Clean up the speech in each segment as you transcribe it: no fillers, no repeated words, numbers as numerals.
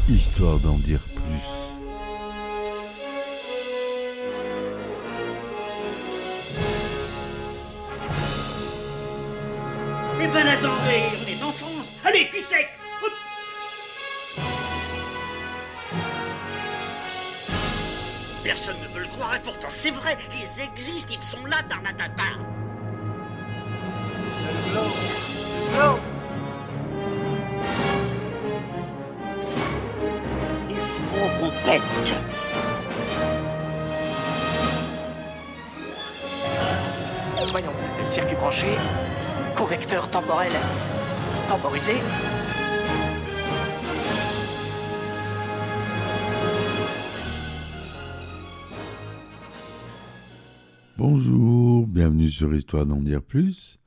Histoire d'en dire plus. Eh ben attendez, on est en France. Allez, cul sec. Hop. Personne ne veut le croire et pourtant c'est vrai, ils existent, ils sont là, Tarnatata. Le glow. Il faut qu'on pète. Voyons, circuit branché, correcteur temporel temporisé. Bonjour, bienvenue sur Histoire d'en dire plus.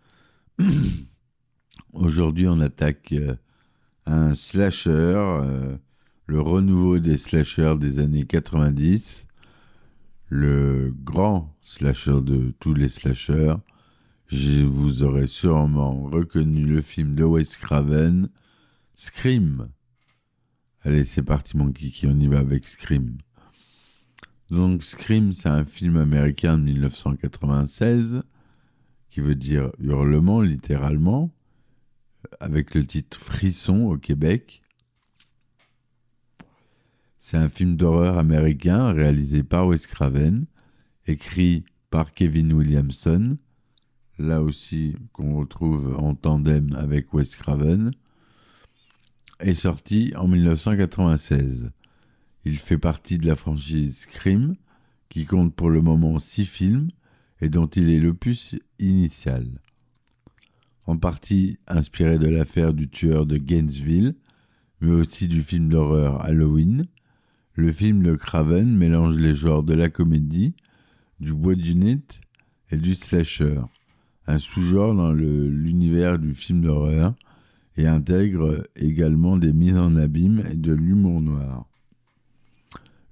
Aujourd'hui, on attaque un slasher, le renouveau des slashers des années 90, le grand slasher de tous les slashers. Vous aurez sûrement reconnu le film de Wes Craven, Scream. Allez, c'est parti mon kiki, on y va avec Scream. Donc Scream, c'est un film américain de 1996, qui veut dire hurlement, littéralement, avec le titre Frisson au Québec. C'est un film d'horreur américain réalisé par Wes Craven, écrit par Kevin Williamson, là aussi qu'on retrouve en tandem avec Wes Craven, et sorti en 1996. Il fait partie de la franchise Scream, qui compte pour le moment 6 films et dont il est l'opus initial. En partie inspiré de l'affaire du tueur de Gainesville, mais aussi du film d'horreur Halloween, le film de Craven mélange les genres de la comédie, du whodunit et du slasher, un sous-genre dans l'univers du film d'horreur, et intègre également des mises en abîme et de l'humour noir.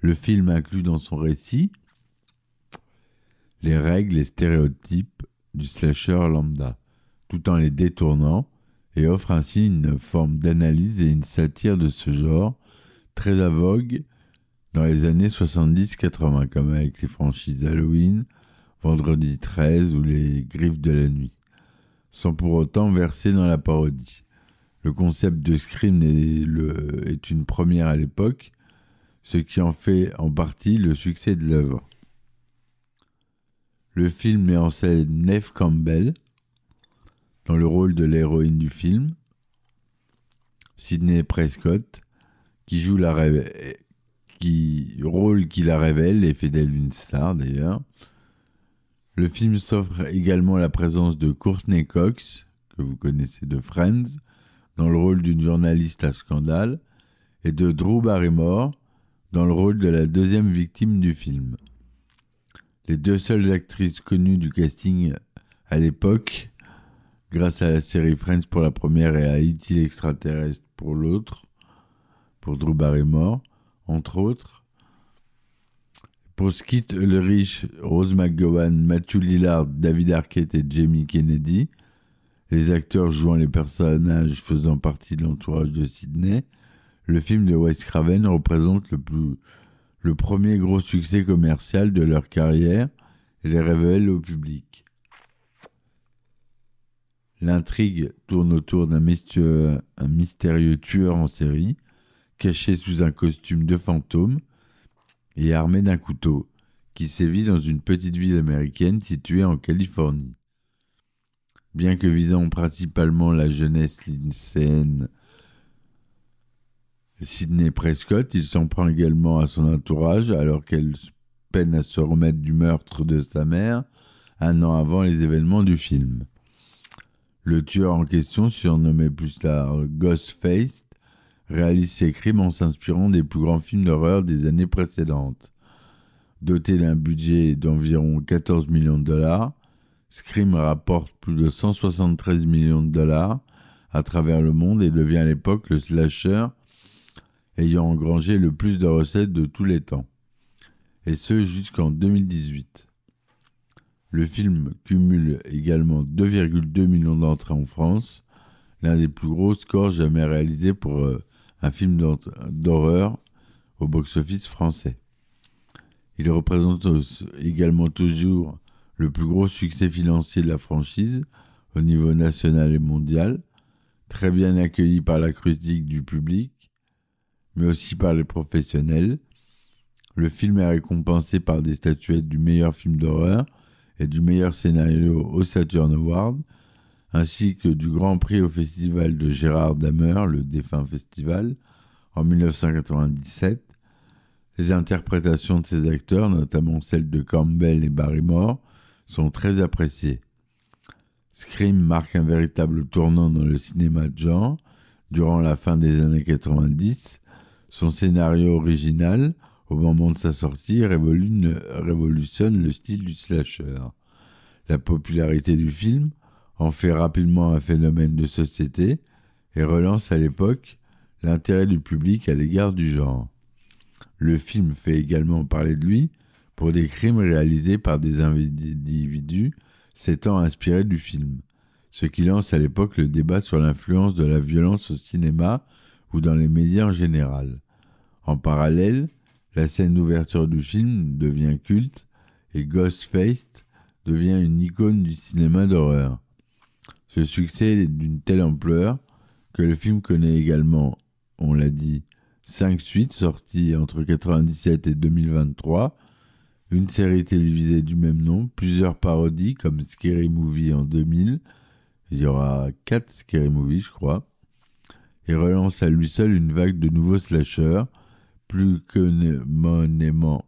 Le film inclut dans son récit les règles et stéréotypes du slasher lambda, tout en les détournant, et offre ainsi une forme d'analyse et une satire de ce genre, très à vogue dans les années 70-80, comme avec les franchises Halloween, Vendredi 13 ou les Griffes de la nuit, sans pour autant verser dans la parodie. Le concept de Scream est une première à l'époque, ce qui en fait en partie le succès de l'œuvre. Le film met en scène Neve Campbell dans le rôle de l'héroïne du film, Sidney Prescott, qui joue rôle qui la révèle et fait d'elle une star d'ailleurs. Le film s'offre également la présence de Courtney Cox, que vous connaissez de Friends, dans le rôle d'une journaliste à scandale, et de Drew Barrymore, dans le rôle de la deuxième victime du film. Les deux seules actrices connues du casting à l'époque, grâce à la série Friends pour la première et à E.T. l'extraterrestre pour l'autre, pour Drew Barrymore, entre autres. Pour Skeet Ulrich, Rose McGowan, Matthew Lillard, David Arquette et Jamie Kennedy, les acteurs jouant les personnages faisant partie de l'entourage de Sidney, le film de Wes Craven représente le premier gros succès commercial de leur carrière et les révèle au public. L'intrigue tourne autour d'un mystérieux tueur en série, caché sous un costume de fantôme et armé d'un couteau, qui sévit dans une petite ville américaine située en Californie. Bien que visant principalement la jeunesse lycéenne Sidney Prescott, il s'en prend également à son entourage alors qu'elle peine à se remettre du meurtre de sa mère un an avant les événements du film. Le tueur en question, surnommé plus tard Ghostface, réalise ses crimes en s'inspirant des plus grands films d'horreur des années précédentes. Doté d'un budget d'environ 14 millions de dollars, Scream rapporte plus de 173 millions de dollars à travers le monde et devient à l'époque le slasher ayant engrangé le plus de recettes de tous les temps, et ce jusqu'en 2018. Le film cumule également 2,2 millions d'entrées en France, l'un des plus gros scores jamais réalisés pour un film d'horreur au box-office français. Il représente également toujours le plus gros succès financier de la franchise au niveau national et mondial, très bien accueilli par la critique du public, mais aussi par les professionnels. Le film est récompensé par des statuettes du meilleur film d'horreur et du meilleur scénario au Saturn Award, ainsi que du Grand Prix au Festival de Gérard Damer, le défunt festival, en 1997. Les interprétations de ces acteurs, notamment celles de Campbell et Barrymore, sont très appréciées. Scream marque un véritable tournant dans le cinéma de genre durant la fin des années 90. Son scénario original, au moment de sa sortie, révolutionne le style du slasher. La popularité du film en fait rapidement un phénomène de société et relance à l'époque l'intérêt du public à l'égard du genre. Le film fait également parler de lui pour des crimes réalisés par des individus s'étant inspirés du film, ce qui lance à l'époque le débat sur l'influence de la violence au cinéma ou dans les médias en général. En parallèle, la scène d'ouverture du film devient culte et Ghostface devient une icône du cinéma d'horreur. Ce succès est d'une telle ampleur que le film connaît également, on l'a dit, 5 suites sorties entre 1997 et 2023, une série télévisée du même nom, plusieurs parodies comme Scary Movie en 2000, il y aura 4 Scary Movie je crois, et relance à lui seul une vague de nouveaux slashers, plus communément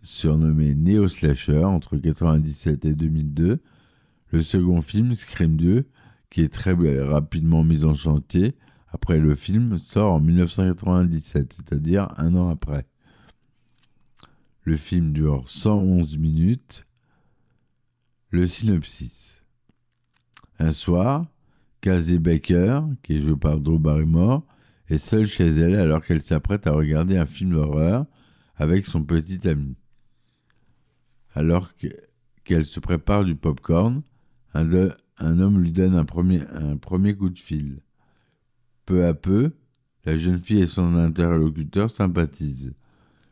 surnommé Néo-Slasher entre 1997 et 2002. Le second film, Scream 2, qui est très rapidement mis en chantier après le film, sort en 1997, c'est-à-dire un an après. Le film dure 111 minutes. Le synopsis. Un soir, Casey Baker, qui est jouée par Drew Barrymore, est seule chez elle alors qu'elle s'apprête à regarder un film d'horreur avec son petit ami. Alors qu'elle se prépare du popcorn, un homme lui donne un premier coup de fil. Peu à peu, la jeune fille et son interlocuteur sympathisent,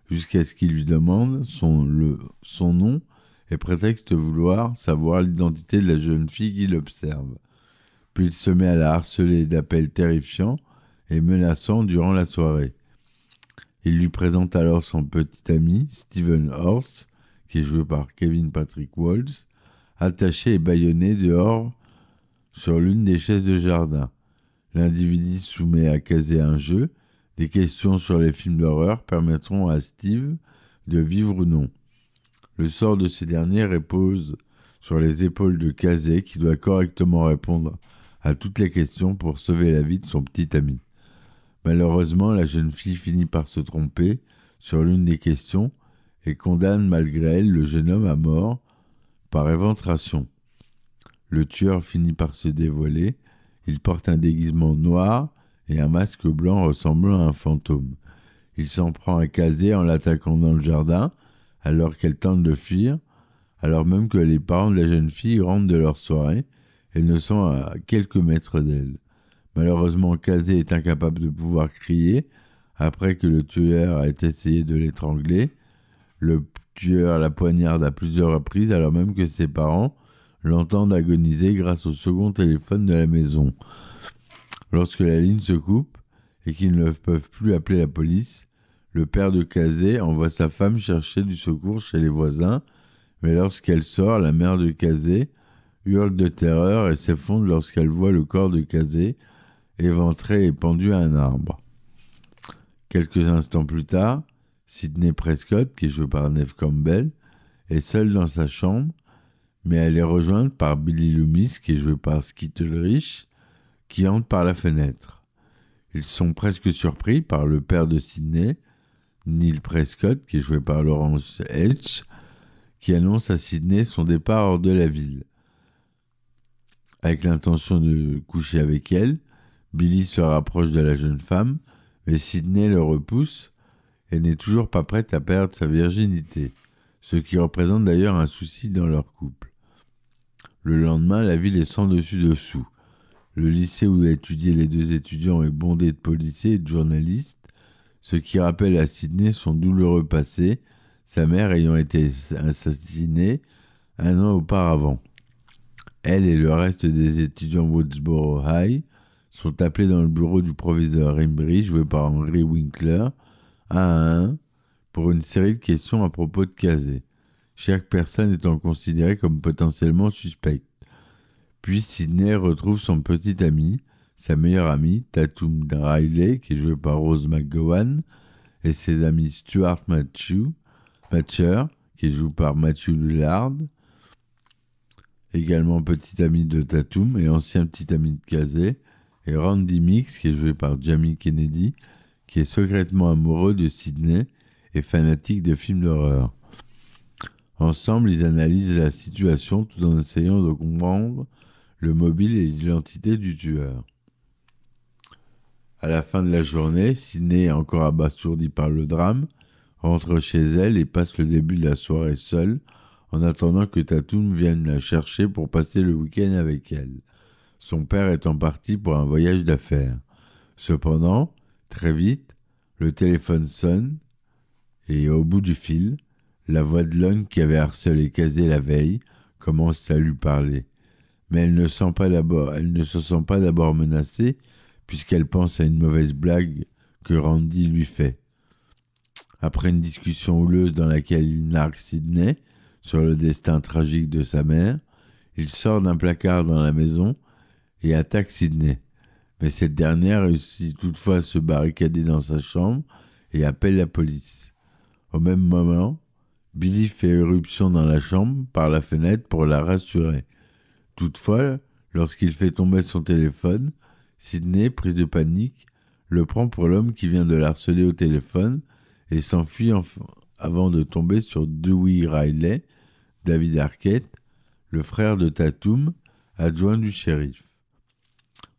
jusqu'à ce qu'il lui demande son nom et prétexte de vouloir savoir l'identité de la jeune fille qui l'observe. Puis il se met à la harceler d'appels terrifiants et menaçants durant la soirée. Il lui présente alors son petit ami, Steven Horse, qui est joué par Kevin Patrick Walls, attaché et bâillonné dehors sur l'une des chaises de jardin. L'individu soumet à Casey un jeu. Des questions sur les films d'horreur permettront à Steve de vivre ou non. Le sort de ces derniers repose sur les épaules de Casey qui doit correctement répondre à toutes les questions pour sauver la vie de son petit ami. Malheureusement, la jeune fille finit par se tromper sur l'une des questions et condamne malgré elle le jeune homme à mort par éventration. Le tueur finit par se dévoiler. Il porte un déguisement noir et un masque blanc ressemblant à un fantôme. Il s'en prend à Casey en l'attaquant dans le jardin alors qu'elle tente de fuir, alors même que les parents de la jeune fille rentrent de leur soirée et ne sont à quelques mètres d'elle. Malheureusement, Casey est incapable de pouvoir crier après que le tueur a essayé de l'étrangler. Le tueur la poignarde à plusieurs reprises alors même que ses parents l'entendent agoniser grâce au second téléphone de la maison. Lorsque la ligne se coupe et qu'ils ne peuvent plus appeler la police, le père de Casey envoie sa femme chercher du secours chez les voisins, mais lorsqu'elle sort, la mère de Casey hurle de terreur et s'effondre lorsqu'elle voit le corps de Casey éventré et pendu à un arbre. Quelques instants plus tard, Sidney Prescott, qui est jouée par Neve Campbell, est seule dans sa chambre, mais elle est rejointe par Billy Loomis, qui est joué par Skeet Ulrich, qui entre par la fenêtre. Ils sont presque surpris par le père de Sidney, Neil Prescott, qui est joué par Laurence H., qui annonce à Sidney son départ hors de la ville. Avec l'intention de coucher avec elle, Billy se rapproche de la jeune femme, mais Sidney le repousse et n'est toujours pas prête à perdre sa virginité, ce qui représente d'ailleurs un souci dans leur couple. Le lendemain, la ville est sans dessus dessous. Le lycée où étudiaient les deux étudiants est bondé de policiers et de journalistes, ce qui rappelle à Sydney son douloureux passé, sa mère ayant été assassinée un an auparavant. Elle et le reste des étudiants Woodsboro High sont appelés dans le bureau du proviseur Embry, joué par Henry Winkler, un à un, pour une série de questions à propos de Casey, chaque personne étant considérée comme potentiellement suspecte. Puis Sydney retrouve son petit ami, sa meilleure amie, Tatum Riley, qui est jouée par Rose McGowan, et ses amis Stuart Matcher, qui est joué par Matthew Lillard, également petit ami de Tatum et ancien petit ami de Casey, et Randy Mix, qui est joué par Jamie Kennedy, qui est secrètement amoureux de Sydney et fanatique de films d'horreur. Ensemble, ils analysent la situation tout en essayant de comprendre le mobile et l'identité du tueur. À la fin de la journée, Sydney, encore abasourdie par le drame, rentre chez elle et passe le début de la soirée seule, en attendant que Tatum vienne la chercher pour passer le week-end avec elle, son père étant parti pour un voyage d'affaires. Cependant, très vite, le téléphone sonne et au bout du fil, la voix de l'homme qui avait harcelé Casey la veille commence à lui parler. Mais elle ne se sent pas d'abord menacée, puisqu'elle pense à une mauvaise blague que Randy lui fait. Après une discussion houleuse dans laquelle il nargue Sydney sur le destin tragique de sa mère, il sort d'un placard dans la maison et attaque Sydney. Mais cette dernière réussit toutefois à se barricader dans sa chambre et appelle la police. Au même moment, Billy fait éruption dans la chambre par la fenêtre pour la rassurer. Toutefois, lorsqu'il fait tomber son téléphone, Sydney, prise de panique, le prend pour l'homme qui vient de l'harceler au téléphone et s'enfuit avant de tomber sur Dewey Riley, David Arquette, le frère de Tatum, adjoint du shérif.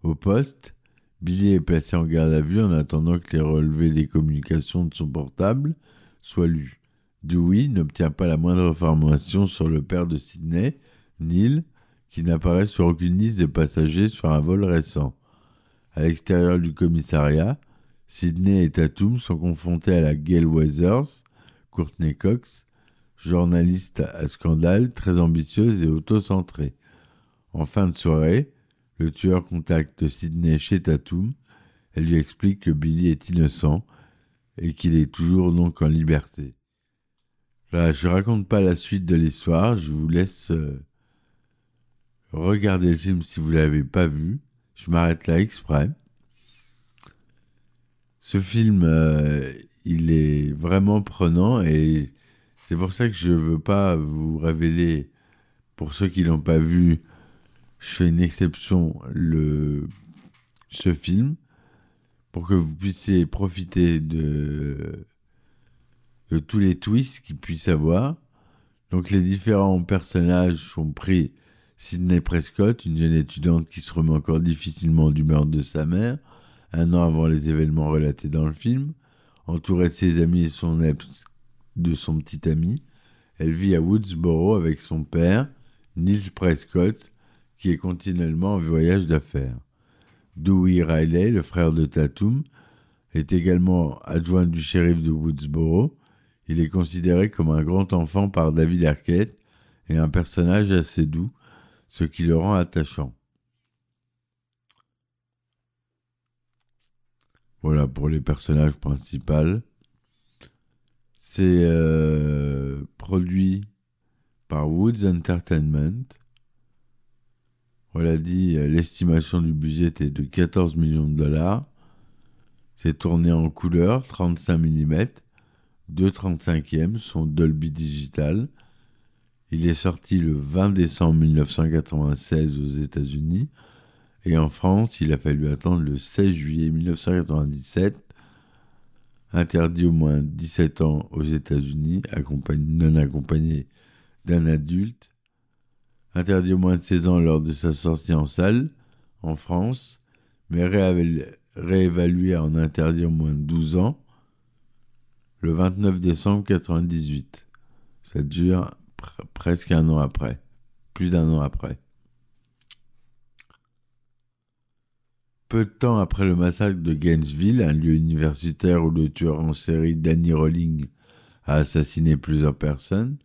Au poste, Billy est placé en garde à vue en attendant que les relevés des communications de son portable soient lus. Dewey n'obtient pas la moindre information sur le père de Sydney, Neil, qui n'apparaît sur aucune liste de passagers sur un vol récent. À l'extérieur du commissariat, Sydney et Tatum sont confrontés à la Gail Weathers, Courtney Cox, journaliste à scandale, très ambitieuse et auto-centrée. En fin de soirée, le tueur contacte Sydney chez Tatum. Elle lui explique que Billy est innocent et qu'il est toujours donc en liberté. Là, je ne raconte pas la suite de l'histoire, je vous laisse regarder le film si vous ne l'avez pas vu. Je m'arrête là exprès. Ce film, il est vraiment prenant et c'est pour ça que je ne veux pas vous révéler, pour ceux qui ne l'ont pas vu, je fais une exception, ce film, pour que vous puissiez profiter de tous les twists qu'il puisse avoir. Donc les différents personnages sont pris. Sydney Prescott, une jeune étudiante qui se remet encore difficilement du meurtre de sa mère, un an avant les événements relatés dans le film, entourée de ses amis et de son petit ami. Elle vit à Woodsboro avec son père, Neil Prescott, qui est continuellement en voyage d'affaires. Dewey Riley, le frère de Tatum, est également adjoint du shérif de Woodsboro. Il est considéré comme un grand enfant par David Arquette et un personnage assez doux, ce qui le rend attachant. Voilà pour les personnages principaux. C'est produit par Woods Entertainment. On l'a dit, l'estimation du budget était de 14 millions de dollars. C'est tourné en couleur, 35 mm, 2/35e, son Dolby Digital. Il est sorti le 20 décembre 1996 aux États-Unis. Et en France, il a fallu attendre le 16 juillet 1997. Interdit au moins 17 ans aux États-Unis, non accompagné d'un adulte. Interdit au moins de 16 ans lors de sa sortie en salle, en France, mais réévalué en interdit au moins de 12 ans, le 29 décembre 1998. Ça dure presque un an après, plus d'un an après. Peu de temps après le massacre de Gainesville, un lieu universitaire où le tueur en série Danny Rolling a assassiné plusieurs personnes,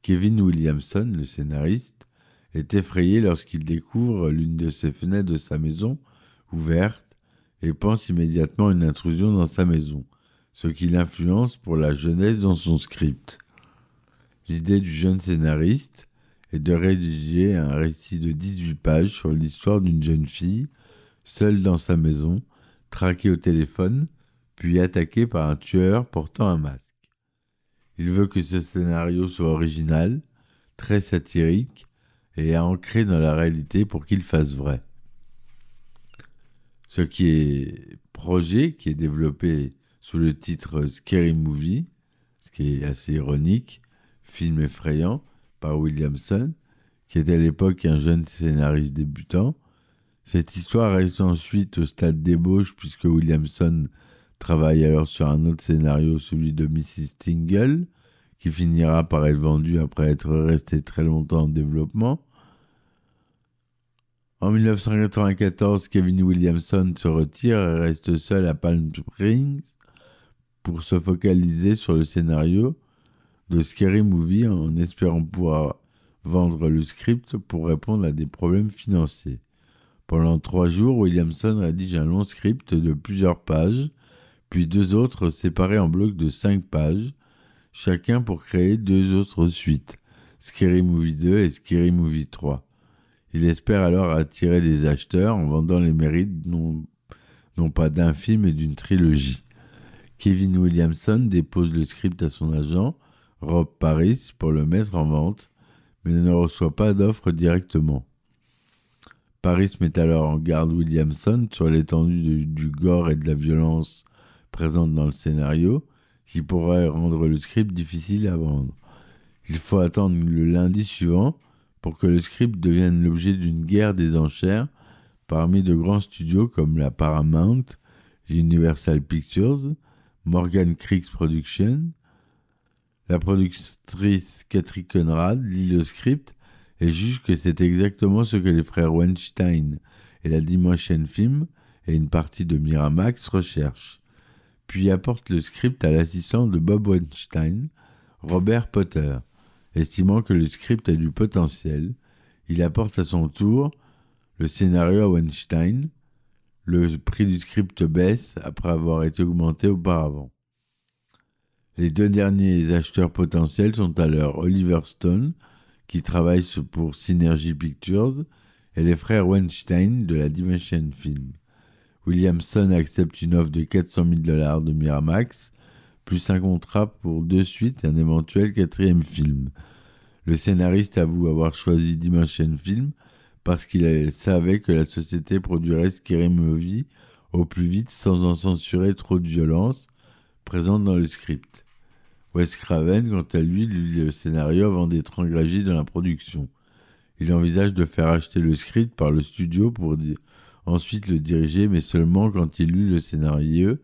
Kevin Williamson, le scénariste, est effrayé lorsqu'il découvre l'une de ses fenêtres de sa maison ouverte et pense immédiatement à une intrusion dans sa maison, ce qui l'influence pour la jeunesse dans son script. L'idée du jeune scénariste est de rédiger un récit de 18 pages sur l'histoire d'une jeune fille seule dans sa maison, traquée au téléphone, puis attaquée par un tueur portant un masque. Il veut que ce scénario soit original, très satirique et ancré dans la réalité pour qu'il fasse vrai. Ce qui est projet qui est développé sous le titre Scary Movie, ce qui est assez ironique, film effrayant par Williamson, qui était à l'époque un jeune scénariste débutant. Cette histoire reste ensuite au stade d'ébauche puisque Williamson travaille alors sur un autre scénario, celui de Mrs. Tingle, qui finira par être vendu après être resté très longtemps en développement. En 1994, Kevin Williamson se retire et reste seul à Palm Springs pour se focaliser sur le scénario de Scary Movie en espérant pouvoir vendre le script pour répondre à des problèmes financiers. Pendant 3 jours, Williamson rédige un long script de plusieurs pages, puis 2 autres séparés en blocs de 5 pages, chacun pour créer 2 autres suites, Scary Movie 2 et Scary Movie 3. Il espère alors attirer des acheteurs en vendant les mérites non pas d'un film mais d'une trilogie. Kevin Williamson dépose le script à son agent, Rob Paris, pour le mettre en vente, mais ne reçoit pas d'offre directement. Paris met alors en garde Williamson sur l'étendue du gore et de la violence présente dans le scénario, qui pourrait rendre le script difficile à vendre. Il faut attendre le lundi suivant pour que le script devienne l'objet d'une guerre des enchères parmi de grands studios comme la Paramount, Universal Pictures, Morgan Creek Productions. La productrice Cathy Conrad lit le script et juge que c'est exactement ce que les frères Weinstein et la Dimension Film et une partie de Miramax recherchent. Puis apporte le script à l'assistant de Bob Weinstein, Robert Potter. Estimant que le script a du potentiel, il apporte à son tour le scénario à Weinstein. Le prix du script baisse après avoir été augmenté auparavant. Les 2 derniers acheteurs potentiels sont alors Oliver Stone, qui travaille pour Synergy Pictures, et les frères Weinstein de la Dimension Film. Williamson accepte une offre de $400 000 de Miramax, plus un contrat pour 2 suites et un éventuel 4e film. Le scénariste avoue avoir choisi Dimension Film parce qu'il savait que la société produirait Scary Movie au plus vite sans en censurer trop de violence présente dans le script. Wes Craven, quant à lui, lit le scénario avant d'être engagé dans la production. Il envisage de faire acheter le script par le studio pour ensuite le diriger, mais seulement quand il lut le scénario.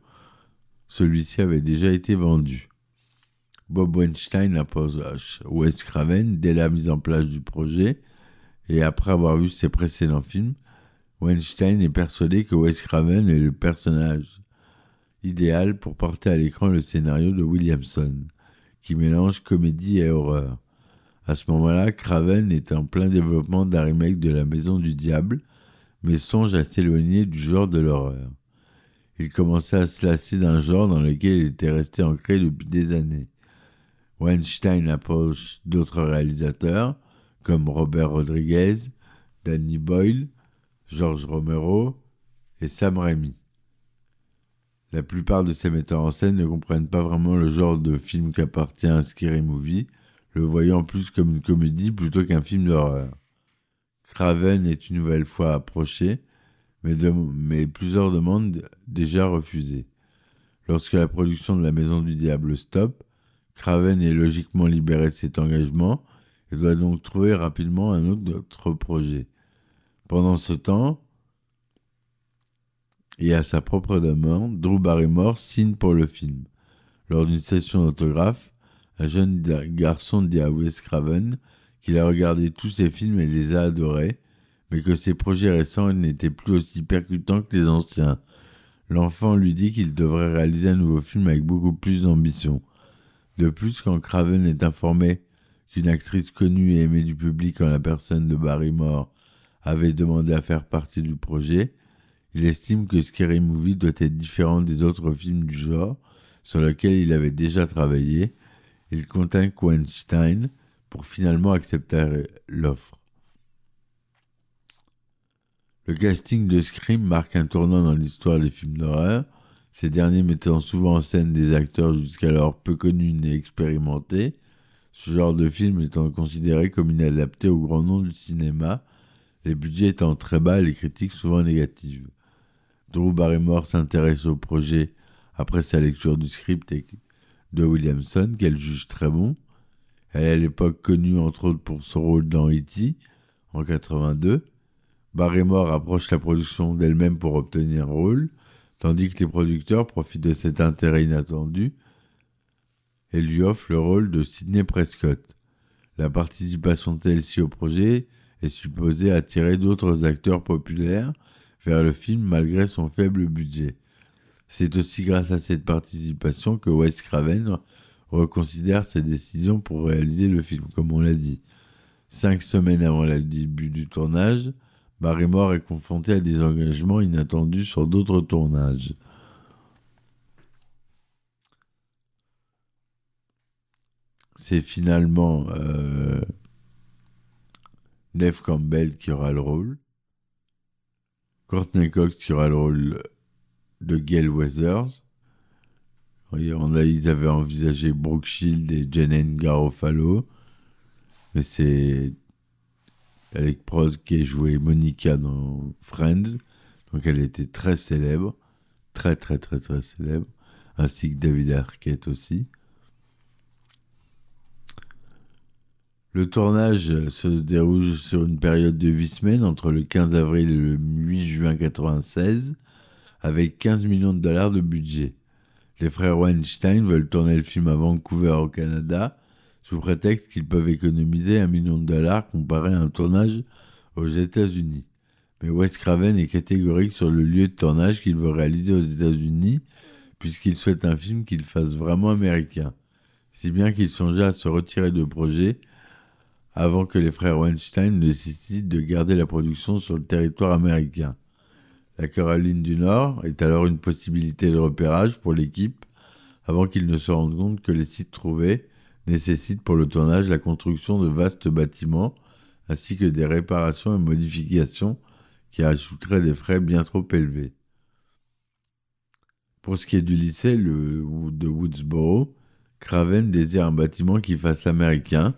Celui-ci avait déjà été vendu. Bob Weinstein approche Wes Craven dès la mise en place du projet, et après avoir vu ses précédents films, Weinstein est persuadé que Wes Craven est le personnage idéal pour porter à l'écran le scénario de Williamson, qui mélange comédie et horreur. À ce moment-là, Craven est en plein développement d'un remake de La Maison du Diable, mais songe à s'éloigner du genre de l'horreur. Il commençait à se lasser d'un genre dans lequel il était resté ancré depuis des années. Weinstein approche d'autres réalisateurs, comme Robert Rodriguez, Danny Boyle, George Romero et Sam Raimi. La plupart de ces metteurs en scène ne comprennent pas vraiment le genre de film qu'appartient à Scary Movie, le voyant plus comme une comédie plutôt qu'un film d'horreur. Craven est une nouvelle fois approché, mais plusieurs demandes déjà refusées. Lorsque la production de La Maison du Diable stoppe, Craven est logiquement libéré de cet engagement et doit donc trouver rapidement un autre projet. Pendant ce temps, et à sa propre demande, Drew Barrymore signe pour le film. Lors d'une session d'autographe, un jeune garçon dit à Wes Craven qu'il a regardé tous ses films et les a adorés, mais que ses projets récents n'étaient plus aussi percutants que les anciens. L'enfant lui dit qu'il devrait réaliser un nouveau film avec beaucoup plus d'ambition. De plus, quand Craven est informé qu'une actrice connue et aimée du public en la personne de Barrymore avait demandé à faire partie du projet, il estime que Scary Movie doit être différent des autres films du genre sur lesquels il avait déjà travaillé. Il contacte Weinstein pour finalement accepter l'offre. Le casting de Scream marque un tournant dans l'histoire des films d'horreur, ces derniers mettant souvent en scène des acteurs jusqu'alors peu connus ni expérimentés, ce genre de film étant considéré comme inadapté au grand nom du cinéma, les budgets étant très bas et les critiques souvent négatives. Drew Barrymore s'intéresse au projet après sa lecture du script de Williamson, qu'elle juge très bon. Elle est à l'époque connue entre autres pour son rôle dans E.T. en 1982. Barrymore approche la production d'elle-même pour obtenir un rôle, tandis que les producteurs profitent de cet intérêt inattendu et lui offrent le rôle de Sidney Prescott. La participation de celle-ci au projet est supposée attirer d'autres acteurs populaires vers le film malgré son faible budget. C'est aussi grâce à cette participation que Wes Craven reconsidère ses décisions pour réaliser le film, comme on l'a dit. 5 semaines avant le début du tournage, Barrymore est confrontée à des engagements inattendus sur d'autres tournages. C'est finalement Neve Campbell qui aura le rôle. Courtney Cox qui aura le rôle de Gail Weathers. Ils avaient envisagé Brooke Shields et Janet Garofalo, mais c'est Alec Prost qui a joué Monica dans Friends, donc elle était très célèbre, très célèbre, ainsi que David Arquette aussi. Le tournage se déroule sur une période de 8 semaines entre le 15 avril et le 8 juin 1996, avec 15 millions de dollars de budget. Les frères Weinstein veulent tourner le film à Vancouver au Canada, sous prétexte qu'ils peuvent économiser $1 million comparé à un tournage aux États-Unis. Mais Wes Craven est catégorique sur le lieu de tournage qu'il veut réaliser aux États-Unis, puisqu'il souhaite un film qu'il fasse vraiment américain, si bien qu'il songea à se retirer de projet avant que les frères Weinstein ne décident de garder la production sur le territoire américain. La Caroline du Nord est alors une possibilité de repérage pour l'équipe, avant qu'ils ne se rendent compte que les sites trouvés nécessitent pour le tournage la construction de vastes bâtiments, ainsi que des réparations et modifications qui ajouteraient des frais bien trop élevés. Pour ce qui est du lycée de Woodsboro, Craven désire un bâtiment qui fasse américain,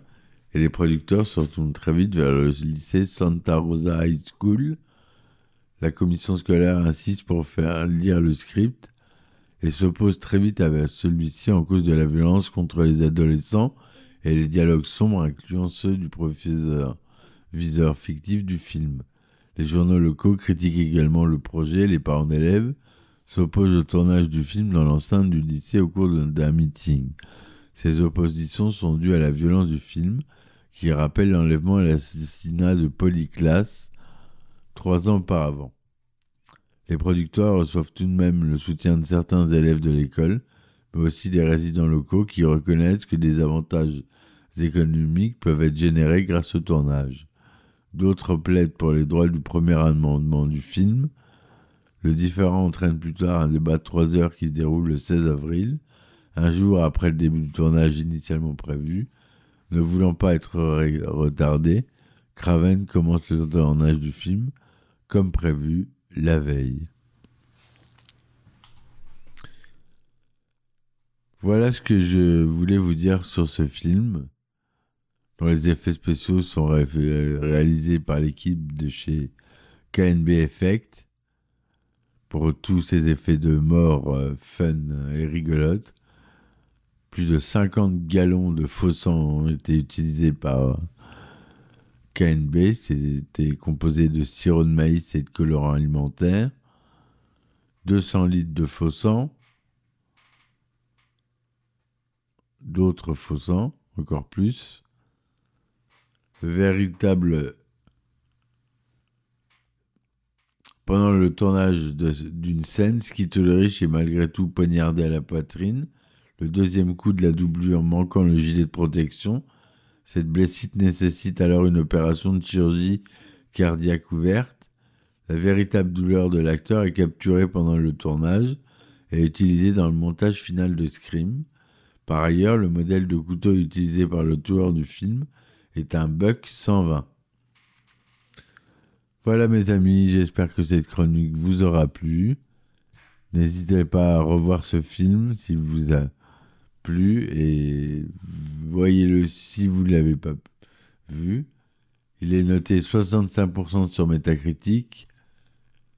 et les producteurs se retournent très vite vers le lycée Santa Rosa High School. La commission scolaire insiste pour faire lire le script et s'oppose très vite à celui-ci en cause de la violence contre les adolescents et les dialogues sombres incluant ceux du professeur viseur fictif du film. Les journaux locaux critiquent également le projet. Les parents d'élèves s'opposent au tournage du film dans l'enceinte du lycée au cours d'un meeting. Ces oppositions sont dues à la violence du film, qui rappelle l'enlèvement et l'assassinat de Polly Klaas 3 ans auparavant. Les producteurs reçoivent tout de même le soutien de certains élèves de l'école, mais aussi des résidents locaux qui reconnaissent que des avantages économiques peuvent être générés grâce au tournage. D'autres plaident pour les droits du premier amendement du film. Le différend entraîne plus tard un débat de 3 heures qui se déroule le 16 avril, un jour après le début du tournage initialement prévu. Ne voulant pas être retardé, Craven commence le tournage du film, comme prévu, la veille. Voilà ce que je voulais vous dire sur ce film, dont les effets spéciaux sont réalisés par l'équipe de chez KNB Effect, pour tous ces effets de mort fun et rigolotes. Plus de 50 gallons de faux sang ont été utilisés par KNB. C'était composé de sirop de maïs et de colorants alimentaires. 200 litres de faux sang. D'autres faux sang, encore plus. Véritable Pendant le tournage d'une scène, Skeet Ulrich est malgré tout poignardé à la poitrine. Le deuxième coup de la doublure manquant le gilet de protection. Cette blessure nécessite alors une opération de chirurgie cardiaque ouverte. La véritable douleur de l'acteur est capturée pendant le tournage et utilisée dans le montage final de Scream. Par ailleurs, le modèle de couteau utilisé par le tueur du film est un Buck 120. Voilà mes amis, j'espère que cette chronique vous aura plu. N'hésitez pas à revoir ce film s'il vous a plu et voyez-le si vous ne l'avez pas vu. Il est noté 65% sur Metacritic,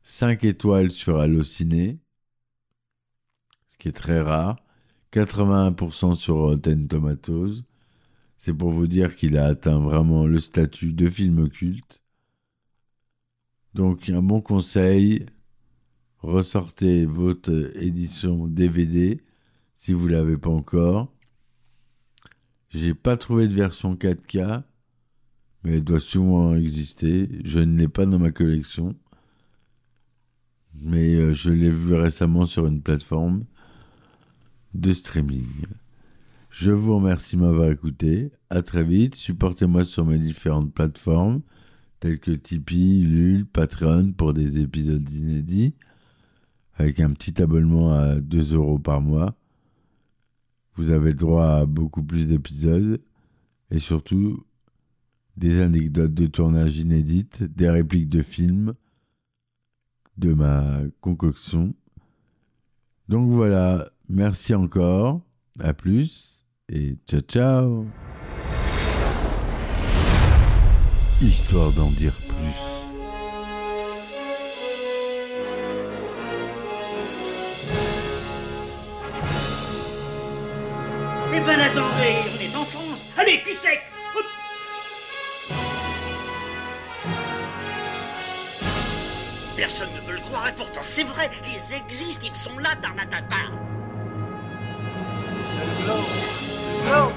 5 étoiles sur Allociné, ce qui est très rare, 81% sur Rotten Tomatoes. C'est pour vous dire qu'il a atteint vraiment le statut de film culte. Donc un bon conseil, ressortez votre édition DVD si vous ne l'avez pas encore. J'ai pas trouvé de version 4K, mais elle doit sûrement exister. Je ne l'ai pas dans ma collection, mais je l'ai vu récemment sur une plateforme de streaming. Je vous remercie de m'avoir écouté. À très vite. Supportez-moi sur mes différentes plateformes telles que Tipeee, Ulule, Patreon pour des épisodes inédits avec un petit abonnement à 2 € par mois. Vous avez le droit à beaucoup plus d'épisodes et surtout des anecdotes de tournage inédites, des répliques de films, de ma concoction. Donc voilà, merci encore, à plus et ciao ciao. Histoire d'en dire plus. Eh ben attendez, on est en France. Allez, cul sec. Hop. Personne ne veut le croire et pourtant c'est vrai. Ils existent, ils sont là, Tarnatata. No.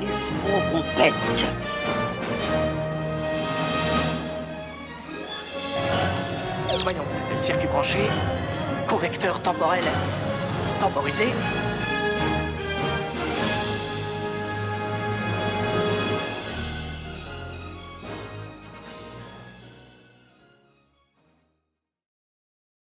Il faut qu'on pète. Voyons, circuit branché, correcteur temporel temporisé.